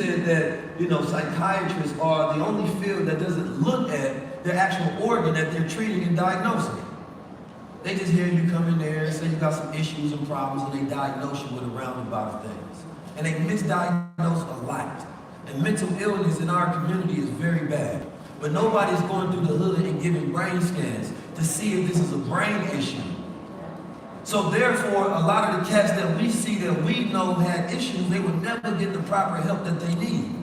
said that, psychiatrists are the only field that doesn't look at their actual organ that they're treating and diagnosing. They just hear you come in there and say you got some issues and problems, and they diagnose you with a roundabout of things. And they misdiagnose a lot. And mental illness in our community is very bad. But nobody's going through the hood and giving brain scans to see if this is a brain issue. So therefore, a lot of the cats that we see that we know had issues, they would never get the proper help that they need.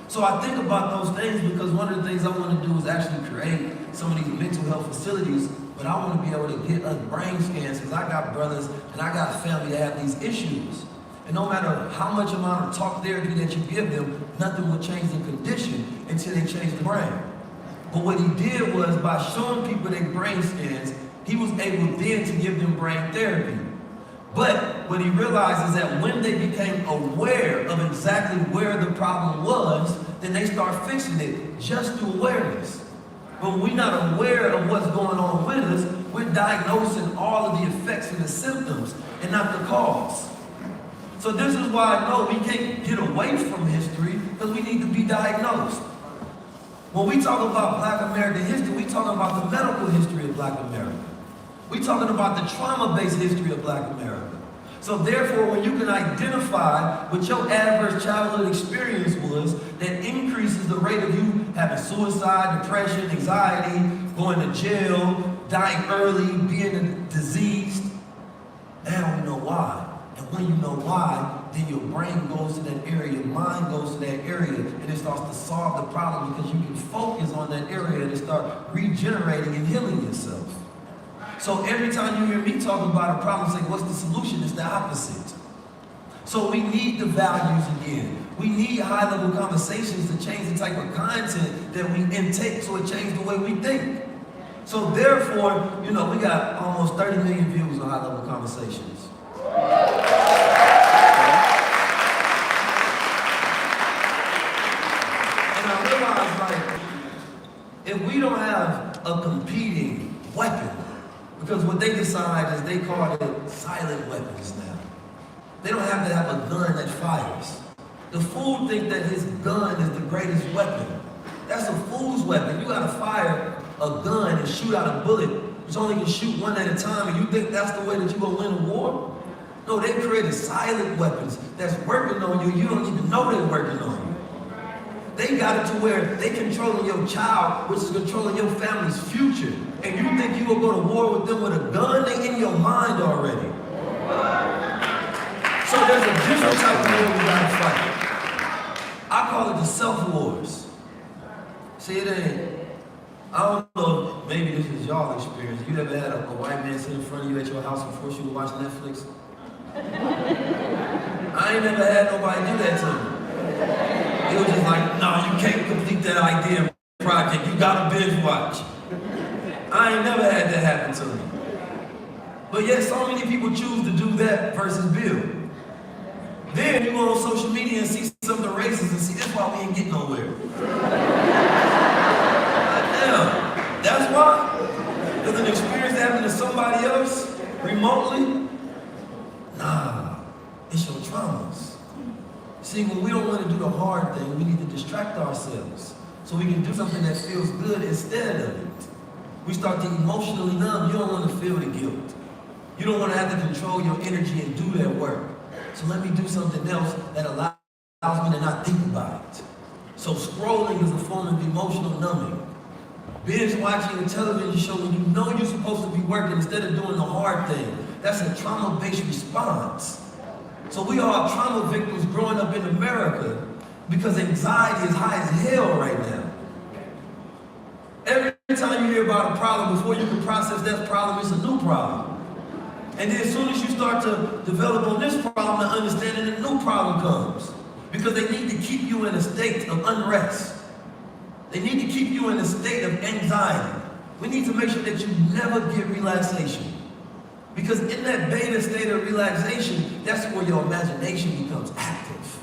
So I think about those things because one of the things I want to do is actually create some of these mental health facilities, but I want to be able to get us brain scans because I got brothers and I got family that have these issues. And no matter how much amount of talk therapy that you give them, nothing will change the condition until they change the brain. But what he did was by showing people their brain scans, he was able then to give them brain therapy. But what he realized is that when they became aware of exactly where the problem was, then they start fixing it just through awareness. But when we're not aware of what's going on with us, we're diagnosing all of the effects and the symptoms and not the cause. So this is why I know we can't get away from history because we need to be diagnosed. When we talk about Black American history, we talking about the medical history of Black America. We talking about the trauma-based history of Black America. So therefore, when you can identify what your adverse childhood experience was, that increases the rate of you having suicide, depression, anxiety, going to jail, dying early, being diseased. Now we know why. And when you know why, then your brain goes to that area, your mind goes to that area, and it starts to solve the problem because you can focus on that area and start regenerating and healing yourself. So every time you hear me talk about a problem, say, what's the solution? It's the opposite. So we need the values again. We need high-level conversations to change the type of content that we intake so it changes the way we think. So therefore, we got almost 30 million views on high-level conversations. And I realize, if we don't have a competing weapon, because what they decide is they call it silent weapons now. They don't have to have a gun that fires. The fool thinks that his gun is the greatest weapon. That's a fool's weapon. You gotta fire a gun and shoot out a bullet, which only can shoot one at a time, and you think that's the way that you're gonna win a war? No, they created silent weapons that's working on you. You don't even know they're working on you. They got it to where they controlling your child, which is controlling your family's future. And you think you will go to war with them with a gun? They in your mind already. So there's a different type of war we gotta fight. I call it the self-wars. See, it ain't. I don't know if maybe this is y'all experience. You ever had a white man sit in front of you at your house and force you to watch Netflix? I ain't never had nobody do that to me. It was just like, no, you can't complete that idea project. You gotta binge watch. I ain't never had that happen to me. But yet so many people choose to do that versus build. Then you go on social media and see something racist and see, that's why we ain't getting nowhere. Damn, that's why? Because an experience that happened to somebody else remotely? Nah, it's your traumas. See, when we don't want to do the hard thing, we need to distract ourselves so we can do something that feels good instead of it. We start to emotionally numb. You don't want to feel the guilt. You don't want to have to control your energy and do that work. So let me do something else that allows me to not think about it. So scrolling is a form of emotional numbing. Binge watching a television show when you know you're supposed to be working instead of doing the hard thing. That's a trauma-based response. So we are trauma victims growing up in America because anxiety is high as hell right now. Every time you hear about a problem, before you can process that problem, it's a new problem. And then as soon as you start to develop on this problem, the understanding a new problem comes. Because they need to keep you in a state of unrest. They need to keep you in a state of anxiety. We need to make sure that you never get relaxation. Because in that beta state of relaxation, that's where your imagination becomes active.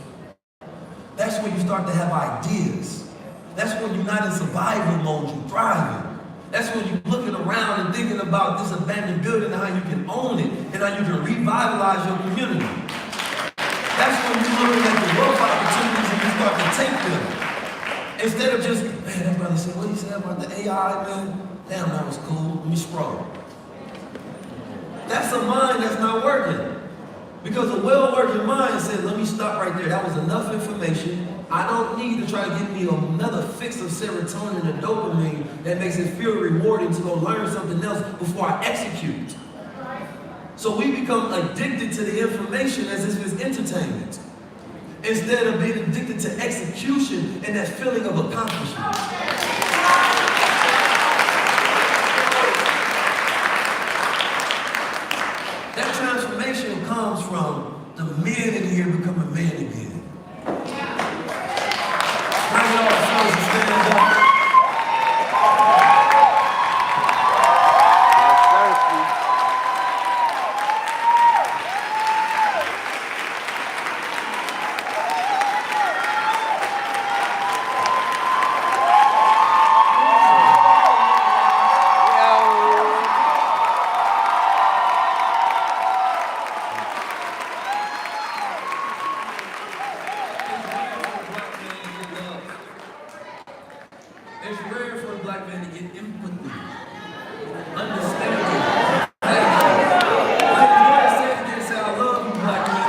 That's when you start to have ideas. That's when you're not in survival mode, you're thriving. That's when you're looking around and thinking about this abandoned building and how you can own it and how you can revitalize your community. That's when you're looking at the wealth opportunities in this Instead of just, man, that brother said, what he said about the AI, man? Damn, that was cool. Let me scroll. That's a mind that's not working. Because a well-working mind said, let me stop right there. That was enough information. I don't need to try to get me another fix of serotonin and dopamine that makes it feel rewarding to go learn something else before I execute. So we become addicted to the information as if it's entertainment, instead of being addicted to execution and that feeling of accomplishment. That transformation comes from the men in here becoming men again. Bring it on, fellas, and stand up. It's rare for a black man to get empathy, understanding. Like the Lord said again, say, I love you, black man.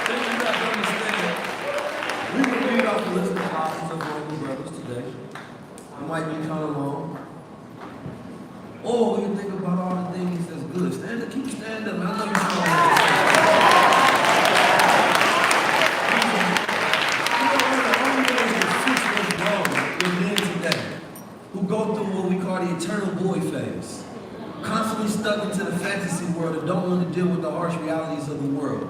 Then you got to understand, we will read off the list of classes of Roman brothers today. It might be kind of long. Or we can think about all the things that's good. Stand up, keep standing up. I know you're strong. Who go through what we call the eternal boy phase. Constantly stuck into the fantasy world and don't want to deal with the harsh realities of the world.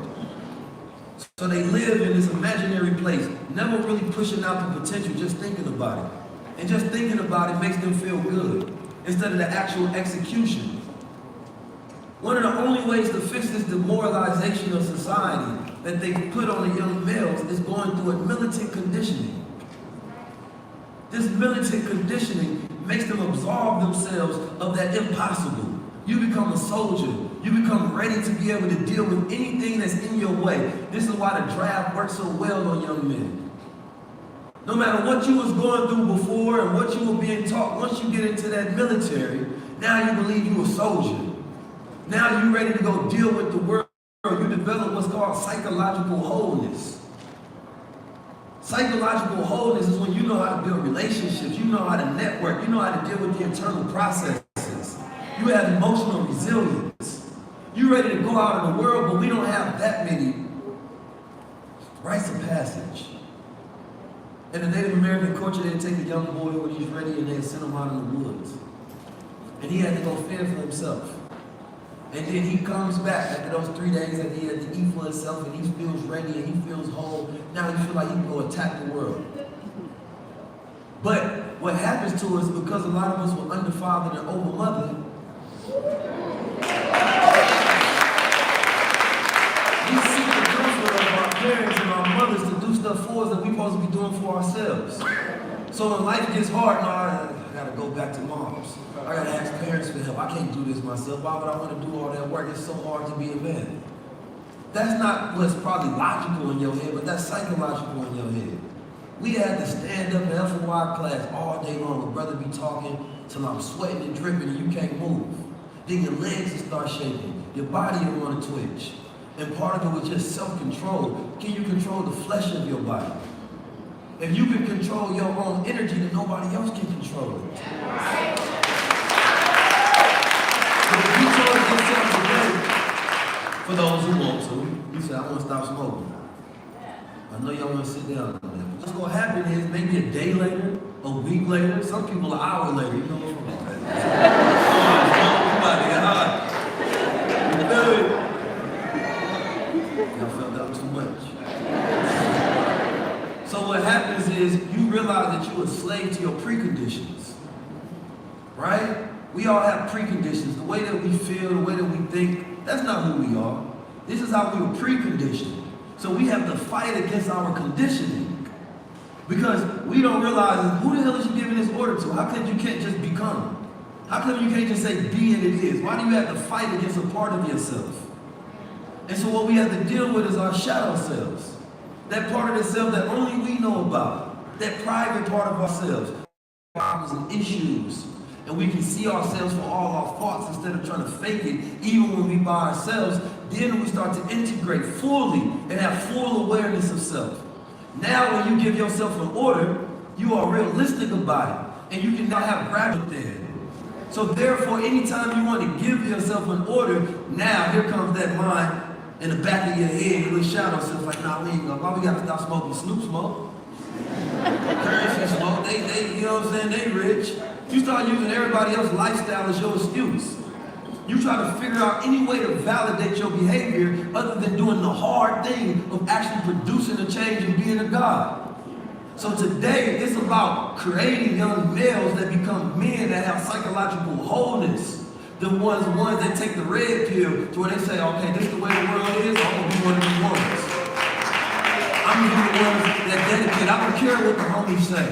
So they live in this imaginary place, never really pushing out the potential, just thinking about it. And just thinking about it makes them feel good, instead of the actual execution. One of the only ways to fix this demoralization of society that they put on the young males is going through a militant conditioning. This militant conditioning makes them absolve themselves of that impossible. You become a soldier. You become ready to be able to deal with anything that's in your way. This is why the draft works so well on young men. No matter what you was going through before and what you were being taught, once you get into that military, now you believe you a soldier. Now you ready to go deal with the world. You develop what's called psychological wholeness. Psychological wholeness is when you know how to build relationships, you know how to network, you know how to deal with the internal processes. You have emotional resilience. You're ready to go out in the world, but we don't have that many rites of passage. In the Native American culture, they'd take a young boy when he's ready and they'd send him out in the woods. And he had to go fend for himself. And then he comes back after those 3 days that he had to eat for himself and he feels ready and he feels whole. Now he feels like he can go attack the world. But what happens to us, because a lot of us were underfathered and overmothered, we seek the comfort of our parents and our mothers to do stuff for us that we're supposed to be doing for ourselves. So when life gets hard, no, I gotta go back to mom's. I gotta ask parents for help. I can't do this myself. Why would I want to do all that work? It's so hard to be a man. That's not what's probably logical in your head, but that's psychological in your head. We had to stand up in F&Y class all day long. A brother be talking till I'm sweating and dripping and you can't move. Then your legs will start shaking. Your body will want to twitch. And part of it was just self-control. Can you control the flesh of your body? If you can control your own energy, then nobody else can control it. So if you told yourself today, for those who want to, you say, I want to stop smoking. I know y'all want to sit down. What's going to happen is maybe a day later, a week later, some people an hour later, you know what's wrong with that? Y'all felt that was too much. So what happens is you realize that you're a slave to your preconditions, right? We all have preconditions. The way that we feel, the way that we think, that's not who we are. This is how we were preconditioned. So we have to fight against our conditioning because we don't realize who the hell is you giving this order to? How come you can't just become? How come you can't just say be and it is? Why do you have to fight against a part of yourself? And so what we have to deal with is our shadow selves. That part of the self that only we know about. That private part of ourselves. Problems and issues. And we can see ourselves for all our faults instead of trying to fake it, even when we by ourselves. Then we start to integrate fully and have full awareness of self. Now when you give yourself an order, you are realistic about it. And you can now have gravity there. So therefore, anytime you want to give yourself an order, now here comes that mind in the back of your head, your little shadow self, like, nah, we ain't gonna, why we gotta stop smoking Snoop smoke? Currency smoke, they, you know what I'm saying, they rich. You start using everybody else's lifestyle as your excuse. You try to figure out any way to validate your behavior other than doing the hard thing of actually producing a change and being a God. So today, it's about creating young males that become men that have psychological wholeness. The ones that take the red pill to where they say, okay, this is the way the world is, I'm gonna be one of these ones. I'm gonna be the ones that dedicate. I don't care what the homies say.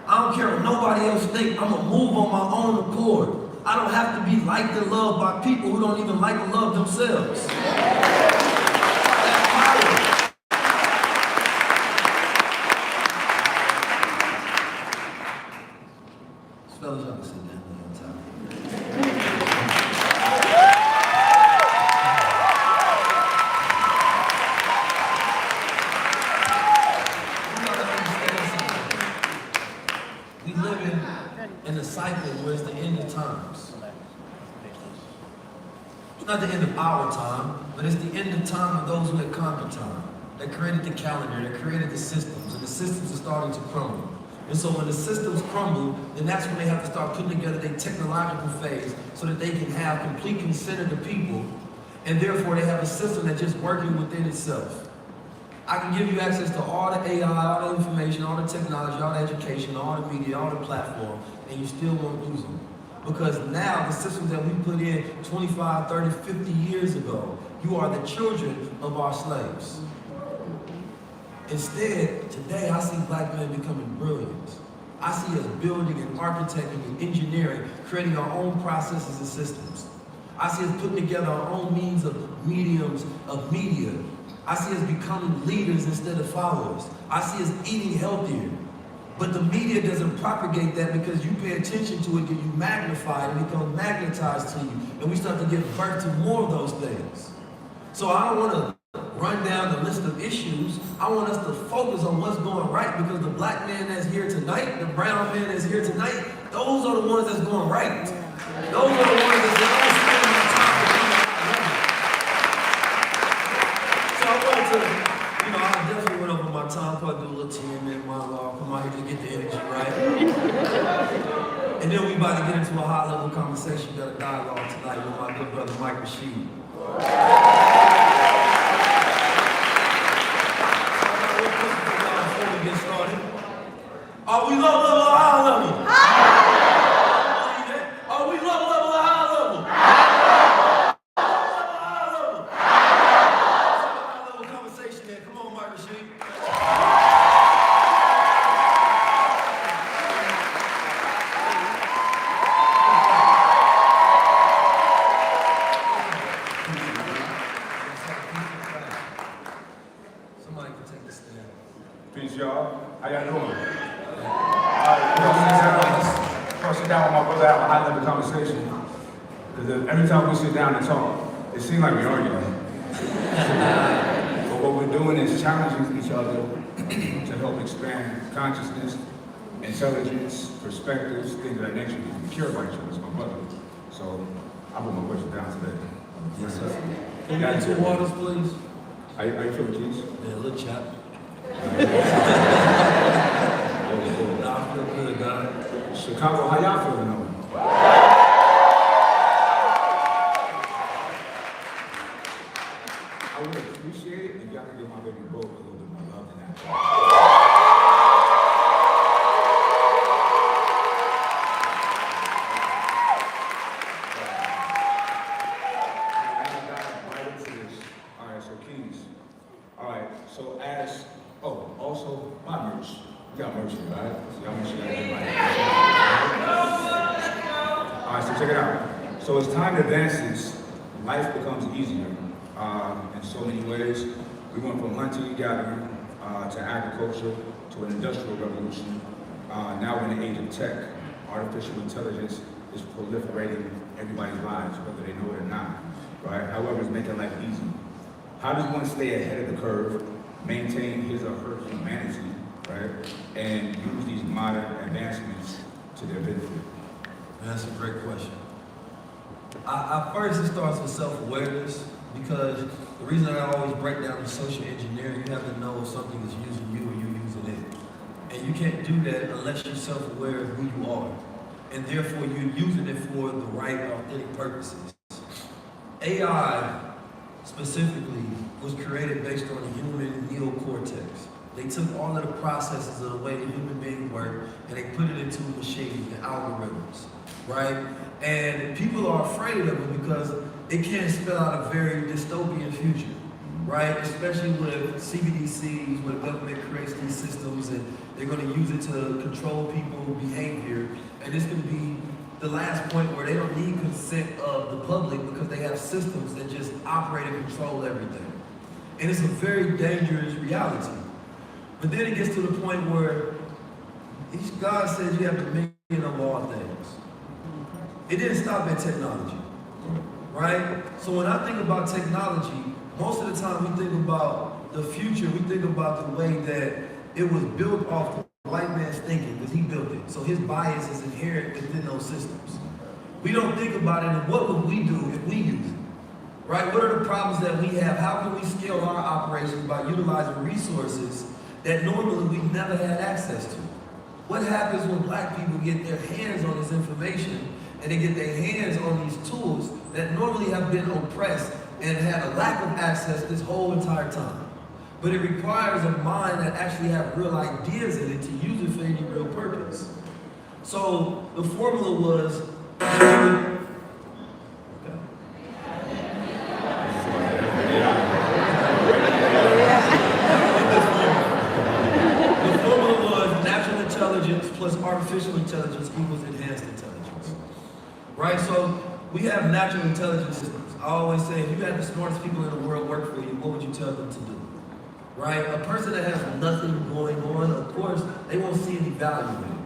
I don't care what nobody else think. I'm gonna move on my own accord. I don't have to be liked and loved by people who don't even like and love themselves. That's power. Fellas, y'all can sit down on time. We live in a cycle where it's the end of times. It's not the end of our time, but it's the end of time of those who had conquered time. That created the calendar, that created the systems, and the systems are starting to crumble. And so when the systems crumble, then that's when they have to start putting together their technological phase so that they can have complete consent of the people, and therefore they have a system that's just working within itself. I can give you access to all the AI, all the information, all the technology, all the education, all the media, all the platform, and you still won't use them. Because now the systems that we put in 25, 30, 50 years ago, you are the children of our slaves. Instead, today I see black men becoming brilliant. I see us building and architecting and engineering, creating our own processes and systems. I see us putting together our own means of mediums of media. I see us becoming leaders instead of followers. I see us eating healthier. But the media doesn't propagate that because you pay attention to it and you magnify it and it becomes magnetized to you. And we start to give birth to more of those things. So I don't want to run down the list of issues. I want us to focus on what's going right, because the black man that's here tonight, the brown man that's here tonight, those are the ones that's going right. Those are the ones that's all spending their time to come out. So I wanted to, I definitely went over my time, probably do a little 10-minute monologue, come out here to get the energy right. And then we about to get into a high-level conversation, got a dialogue tonight with my good brother Mike Rashid. Get started. Are we low level or high level? Are we low level or high level? High level. High level conversation there. Come on, Mike Rashid. Somebody can take the stand. Peace, y'all. How y'all doing? Before I sit down with my brother, have a high-level conversation. Because every time we sit down and talk, it seems like we're arguing. But what we're doing is challenging each other to help expand consciousness, intelligence, perspectives, things of that nature. We care about each other as my brother. So I put my question down today. Yes, sir. Can you get 2 waters, please? How you feeling, Keys? Yeah, a little chap. I feel good, God. Chicago, how y'all feeling though? I would appreciate it if y'all could give my baby Bo a little bit more love than that. Alright, so Keys. Alright, so also my merch. You got merch here, right? So y'all make sure y'all get my So as time advances, life becomes easier in so many ways. We went from hunting and gathering to agriculture to an industrial revolution. Now we're in the age of tech. Artificial intelligence is proliferating everybody's lives, whether they know it or not, right? However, it's making life easy. How does one stay ahead of the curve, maintain his or her humanity, right? And use these modern advancements to their benefit? That's a great question. First, it starts with self-awareness, because the reason I always break down the social engineering, you have to know if something is using you or you're using it. And you can't do that unless you're self-aware of who you are. And therefore, you're using it for the right, authentic purposes. AI, specifically, was created based on the human neocortex. They took all of the processes of the way the human being work, and they put it into machines and algorithms, right? And people are afraid of it because it can spell out a very dystopian future, right? Especially with CBDCs, where the government creates these systems and they're going to use it to control people's behavior. And it's going to be the last point where they don't need consent of the public because they have systems that just operate and control everything. And it's a very dangerous reality. But then it gets to the point where God says you have dominion over all things. It didn't stop at technology, right? So when I think about technology, most of the time we think about the future, we think about the way that it was built off the white man's thinking, because he built it. So his bias is inherent within those systems. We don't think about it, and what would we do if we use it, right? What are the problems that we have? How can we scale our operations by utilizing resources that normally we never had access to? What happens when black people get their hands on this information and they get their hands on these tools that normally have been oppressed and had a lack of access this whole entire time? But it requires a mind that actually have real ideas in it to use it for any real purpose. So the formula was, plus artificial intelligence equals enhanced intelligence, right? So we have natural intelligence systems. I always say, if you had the smartest people in the world work for you, what would you tell them to do, right? A person that has nothing going on, of course, they won't see any value in it.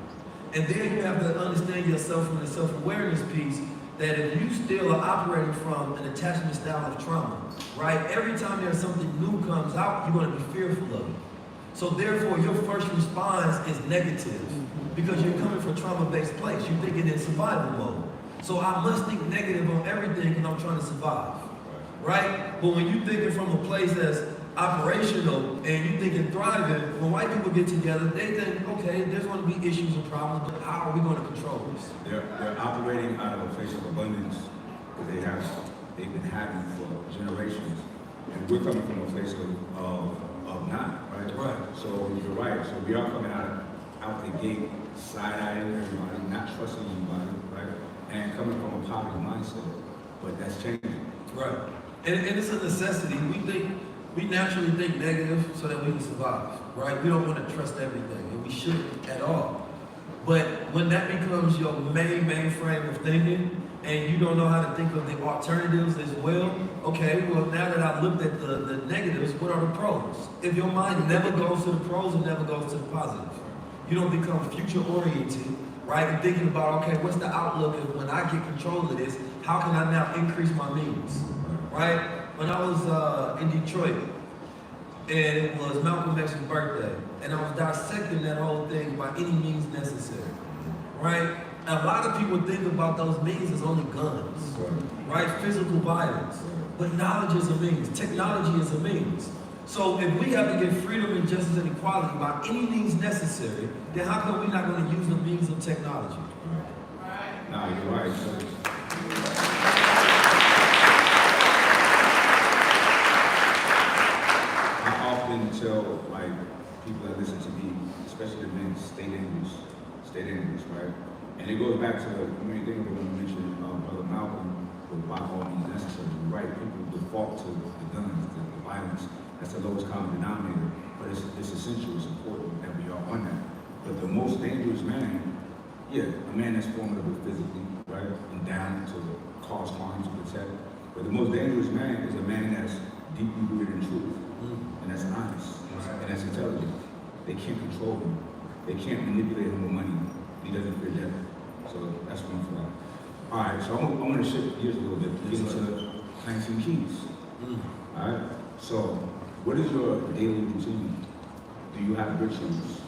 And then you have to understand yourself from the self-awareness piece, that if you still are operating from an attachment style of trauma, right? Every time there's something new comes out, you're going to be fearful of it. So therefore, your first response is negative because you're coming from a trauma-based place. You're thinking in survival mode. So I must think negative on everything because I'm trying to survive, right? But when you're thinking from a place that's operational and you're thinking thriving, when white people get together, they think, okay, there's going to be issues and problems, but how are we going to control this? They're operating out of a place of abundance that they've been having for generations. And we're coming from a place of not, right? Right. So you're right. So we are coming out the gate, side-eyeing everybody, not trusting anybody, right? And coming from a poverty mindset. But that's changing. Right. And it's a necessity. We naturally think negative so that we can survive, right? We don't want to trust everything, and we shouldn't at all. But when that becomes your main frame of thinking, and you don't know how to think of the alternatives as well, okay, well, now that I've looked at the negatives, what are the pros? If your mind never goes to the pros, it never goes to the positive. You don't become future-oriented, right? And thinking about, okay, what's the outlook, and when I get control of this, how can I now increase my means, right? When I was in Detroit, and it was Malcolm X's birthday, and I was dissecting that whole thing by any means necessary, right? A lot of people think about those means as only guns, right? Physical violence. But knowledge is a means. Technology is a means. So if we have to get freedom and justice and equality by any means necessary, then how come we're not going to use the means of technology? No, you're right. I often tell people that listen to me, especially the men, state English, right? And it goes back to, when you think of it, when you mentioned Brother Malcolm, with by all means necessary, right? People default to the guns, the violence. That's the lowest common denominator. But it's essential, it's important that we are on that. But the most dangerous man, a man that's formidable physically, right? And down to the cause harm, to protect. But the most dangerous man is a man that's deeply rooted in truth, and that's honest, and that's intelligent. They can't control him. They can't manipulate him with money. He doesn't fear death. So that's one for that. All right, so I want to shift gears a little bit, get into plants and keys. All right, so what is your daily routine? Do you have rituals?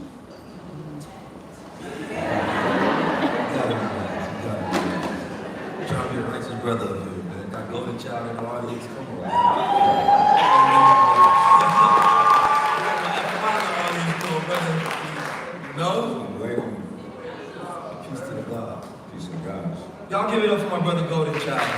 Trying to be a righteous brother up here, man. Got golden child in the audience. Come on. No? Peace to the God. Peace to God. Y'all give it up for my brother Golden Child.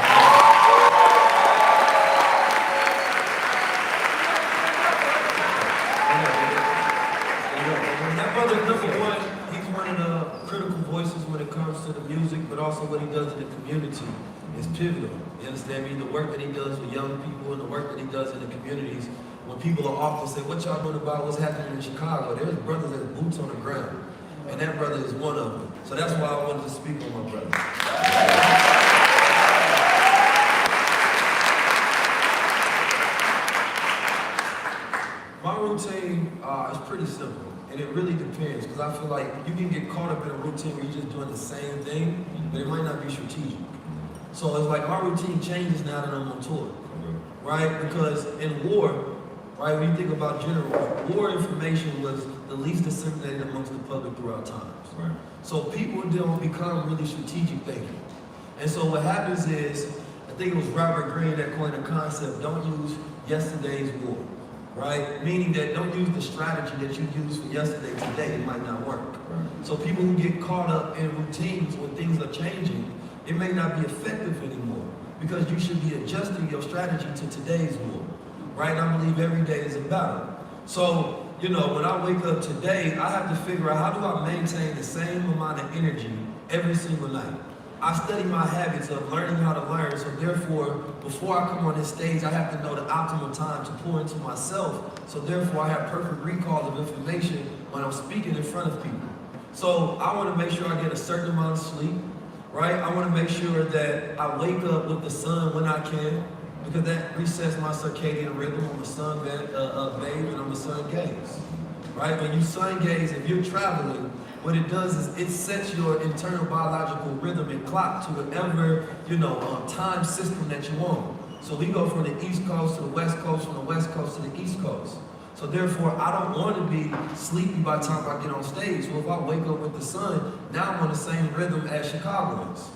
That brother, number one, he's one of the critical voices when it comes to the music, but also what he does in the community is pivotal. You understand me? The work that he does with young people and the work that he does in the communities. When people are often say, what y'all doing about what's happening in Chicago? There's brothers that have boots on the ground. And that brother is one of them. So that's why I wanted to speak on my brother. My routine is pretty simple. And it really depends, because I feel like you can get caught up in a routine where you're just doing the same thing, but it might not be strategic. So it's like my routine changes now that I'm on tour, right? Because in war, right, when you think about generals, war information was the least disseminated amongst the public throughout times. Right. So people don't become really strategic thinking. And so what happens is, I think it was Robert Greene that coined the concept, don't use yesterday's war. Right? Meaning that don't use the strategy that you used for yesterday today, it might not work. Right. So people who get caught up in routines when things are changing, it may not be effective anymore because you should be adjusting your strategy to today's war. Right? And I believe every day is a battle. So, you know, when I wake up today, I have to figure out how do I maintain the same amount of energy every single night. I study my habits of learning how to learn, so therefore, before I come on this stage, I have to know the optimal time to pour into myself, so therefore I have perfect recall of information when I'm speaking in front of people. So I want to make sure I get a certain amount of sleep, right? I want to make sure that I wake up with the sun when I can, because that resets my circadian rhythm. I'm a sun babe and I'm a sun gaze, right? When you sun gaze, if you're traveling, what it does is it sets your internal biological rhythm and clock to whatever, time system that you want. So we go from the East Coast to the West Coast, from the West Coast to the East Coast. So therefore, I don't want to be sleepy by the time I get on stage. So if I wake up with the sun, now I'm on the same rhythm as Chicagoans.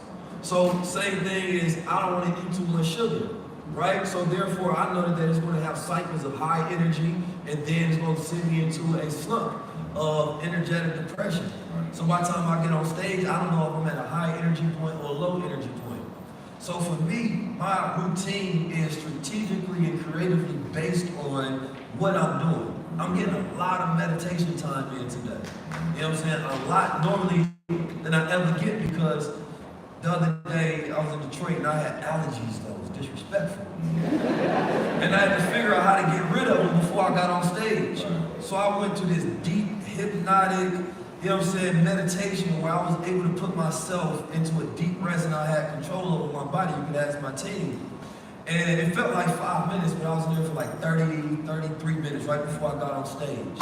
So same thing is, I don't want to eat too much sugar, right? So therefore, I know that it's going to have cycles of high energy, and then it's going to send me into a slump of energetic depression. So by the time I get on stage, I don't know if I'm at a high energy point or a low energy point. So for me, my routine is strategically and creatively based on what I'm doing. I'm getting a lot of meditation time in today. You know what I'm saying? A lot normally than I ever get, because the other day I was in Detroit and I had allergies that was disrespectful. And I had to figure out how to get rid of them before I got on stage. So I went to this deep, hypnotic, meditation where I was able to put myself into a deep rest and I had control over my body. You could ask my team. And it felt like 5 minutes, but I was in there for like 33 minutes right before I got on stage.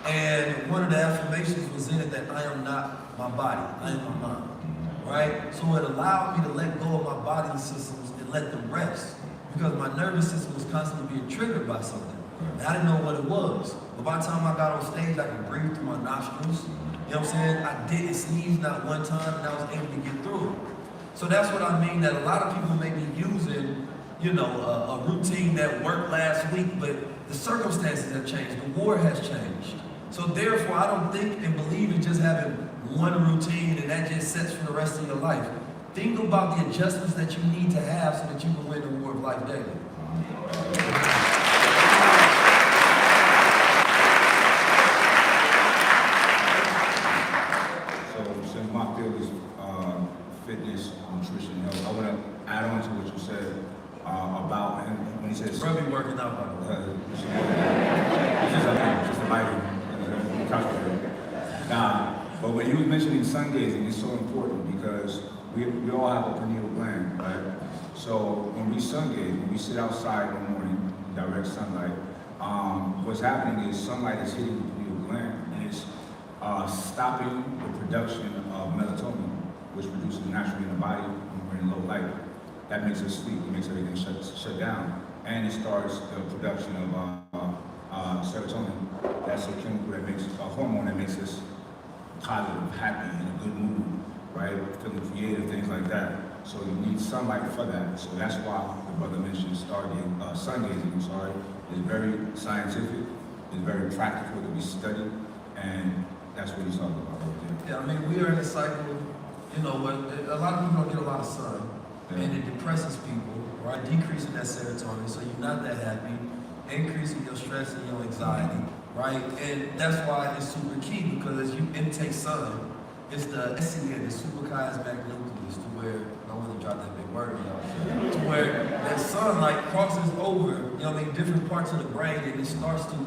And one of the affirmations was in it that I am not my body, I am my mind, right? So it allowed me to let go of my bodily systems and let them rest, because my nervous system was constantly being triggered by something. And I didn't know what it was. But by the time I got on stage, I could breathe through my nostrils. You know what I'm saying? I didn't sneeze not one time, and I was able to get through it. So that's what I mean, that a lot of people may be using, a routine that worked last week, but the circumstances have changed. The war has changed. So therefore, I don't think and believe in just having one routine and that just sets for the rest of your life. Think about the adjustments that you need to have so that you can win the war of life daily. Since my field is fitness, nutrition, health, I want to add on to what you said about him when he says. Probably working out, by the way. Just a lighting, but when he was mentioning sun gazing, it's so important because we all have a pineal gland, right? So when we sun gaze, when we sit outside in the morning, in direct sunlight, what's happening is sunlight is hitting the pineal gland and it's stopping the production of melatonin, which produces naturally in the body when we're in low light. That makes us sleep, it makes everything shut down. And it starts the production of serotonin. That's a chemical that makes, a hormone that makes us positive, happy, in a good mood, right? Feeling creative, things like that. So you need sunlight for that. So that's why the brother mentioned sun gazing, It's very scientific, it's very practical to be studied, and that's what he's talking about right there. Yeah, I mean, we are in a cycle, you know, where a lot of people don't get a lot of sun, and it depresses people, right? Decreasing that serotonin, so you're not that happy, increasing your stress and your anxiety, right? And that's why it's super key, because as you intake sun, it's the SCN, the superchiasmatic nucleus, to where, I don't want to drop that big word, y'all, to where that sunlight crosses over, you know what I mean, different parts of the brain, and it starts to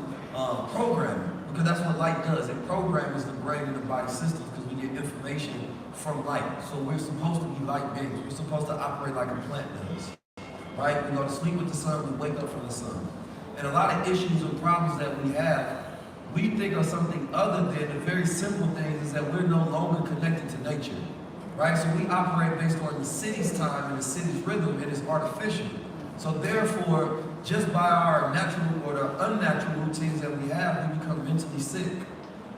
program it, because that's what light does. It programs the brain and the body systems, because we get information from light. So we're supposed to be light beings. We're supposed to operate like a plant does, right? We go to sleep with the sun, we wake up from the sun. And a lot of issues and problems that we have, we think of something other than the very simple things is that we're no longer connected to nature, right? So we operate based on the city's time and the city's rhythm, and it's artificial. So therefore, just by our natural or the unnatural routines that we have, we become mentally sick,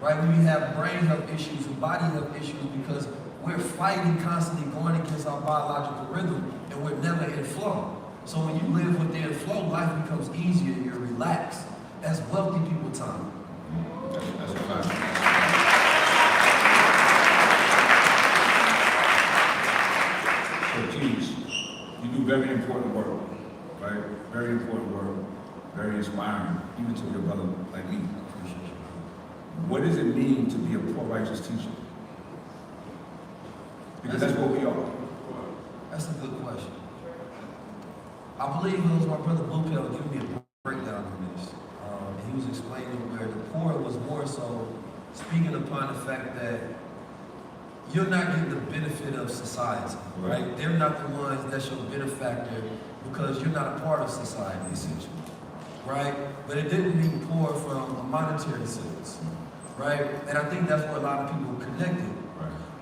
right? We have brain health issues and body health issues because we're fighting constantly, going against our biological rhythm, and we're never in flow. So when you live within flow, life becomes easier, you're relaxed. That's wealthy people time. That's a fact. So, Keys, you do very important work, right? Very important work, very inspiring, even to your brother like me. What does it mean to be a poor righteous teacher? Because that's what we are. That's a good question. I believe it was my brother Bupel giving me a breakdown on this. He was explaining where the poor was more so speaking upon the fact that you're not getting the benefit of society, right? They're not the ones that's your benefactor because you're not a part of society, essentially, right? But it didn't mean poor from a monetary sense, right? And I think that's where a lot of people connected.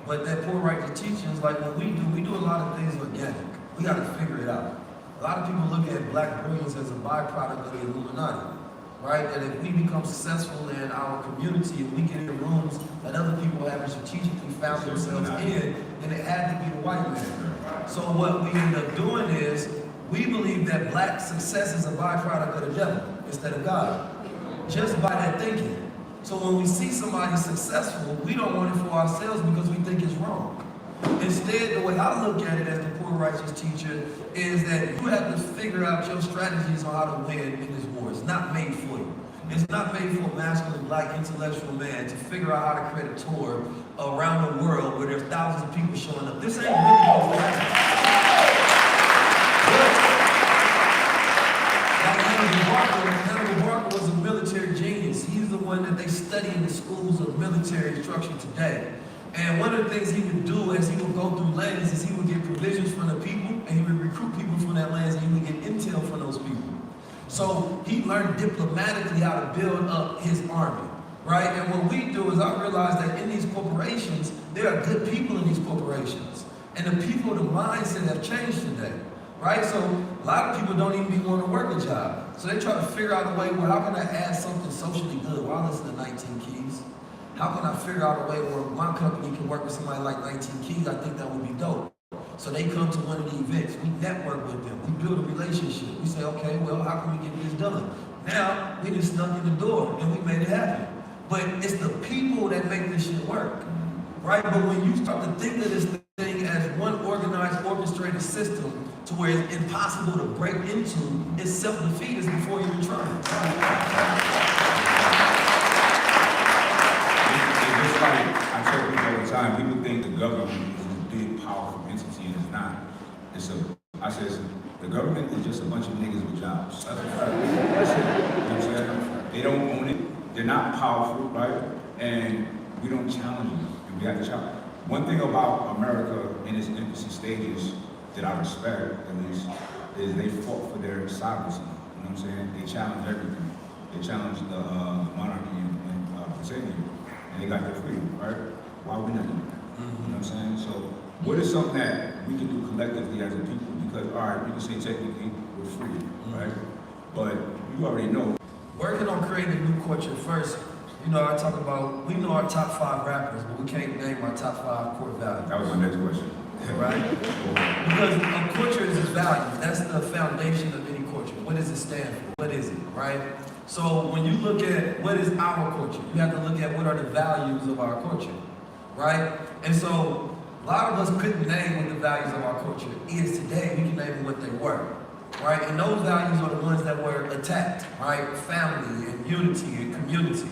But that poor righteous teaching is like what we do a lot of things organic. We got to figure it out. A lot of people look at black brilliance as a byproduct of the Illuminati, right? That if we become successful in our community and we get in rooms that other people haven't strategically found themselves in, then it had to be the white man. So what we end up doing is we believe that black success is a byproduct of the devil instead of God, just by that thinking. So when we see somebody successful, we don't want it for ourselves because we think it's wrong. Instead, the way I look at it as the poor righteous teacher is that you have to figure out your strategies on how to win in this war. It's not made for you. It's not made for a masculine, black, intellectual man to figure out how to create a tour around the world where there's thousands of people showing up. This ain't really going to happen. Hannibal Barker was a military genius. He's the one that they study in the schools of military instruction today. And one of the things he would do as he would go through lands is he would get provisions from the people, and he would recruit people from that lands, and he would get intel from those people. So he learned diplomatically how to build up his army, right? And what we do is I realize that in these corporations, there are good people in these corporations. And the people, the mindset have changed today, right? So a lot of people don't even be wanting to work a job. So they try to figure out a way, well, how can I add something socially good? Well, I listen to 19 Keys. How can I figure out a way where my company can work with somebody like 19 Keys? I think that would be dope. So they come to one of the events. We network with them. We build a relationship. We say, okay, well, how can we get this done? Now, we just snuck in the door and we made it happen. But it's the people that make this shit work, right? But when you start to think of this thing as one organized, orchestrated system to where it's impossible to break into, it's self-defeat before you even try. I tell people all the time, people think the government is a big, powerful entity, and it's not. I says, the government is just a bunch of niggas with jobs. That's a fact. That's it. You know what I'm saying? They don't own it. They're not powerful, right? And we don't challenge them. And we have to challenge. One thing about America in its infancy stages that I respect, at least, is they fought for their sovereignty. You know what I'm saying? They challenged everything. They challenged the monarchy and Britannia, and they got their freedom, right? Why are we not doing that? You know what I'm saying? So, what is something that we can do collectively as a people? Because, all right, we can say technically we're free, right? But you already know. Working on creating a new culture first, you know, I talk about, we know our top 5 rappers, but we can't name our top 5 core values. That was my next question. Right? Because a culture is its values. That's the foundation of any culture. What does it stand for? What is it, right? So when you look at what is our culture, you have to look at what are the values of our culture, right? And so a lot of us couldn't name what the values of our culture is today. We can name what they were, right? And those values are the ones that were attacked, right? Family and unity and community.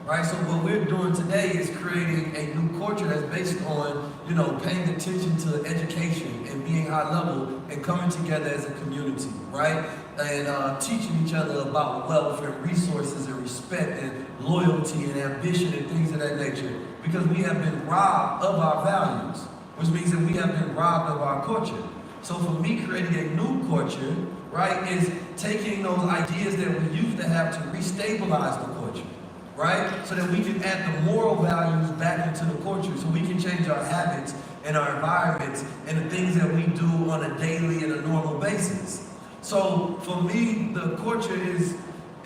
Right, so what we're doing today is creating a new culture that's based on, you know, paying attention to education and being high level and coming together as a community, right? And teaching each other about wealth and resources and respect and loyalty and ambition and things of that nature. Because we have been robbed of our values, which means that we have been robbed of our culture. So for me, creating a new culture, right, is taking those ideas that we used to have to restabilize the culture. Right? So that we can add the moral values back into the culture so we can change our habits and our environments and the things that we do on a daily and a normal basis. So for me, the culture is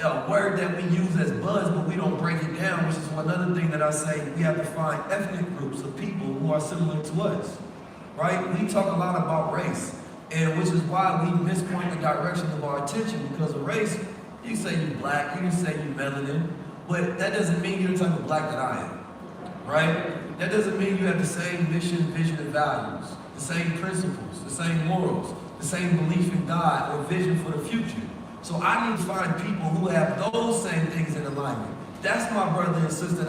a word that we use as buzz, but we don't break it down, which is another thing that I say we have to find ethnic groups of people who are similar to us. Right? We talk a lot about race, and which is why we mispoint the direction of our attention because of race. You say you black, you can say you melanin. But that doesn't mean you're the type of black that I am, right? That doesn't mean you have the same mission, vision, and values, the same principles, the same morals, the same belief in God or vision for the future. So I need to find people who have those same things in alignment. That's my brother and sister.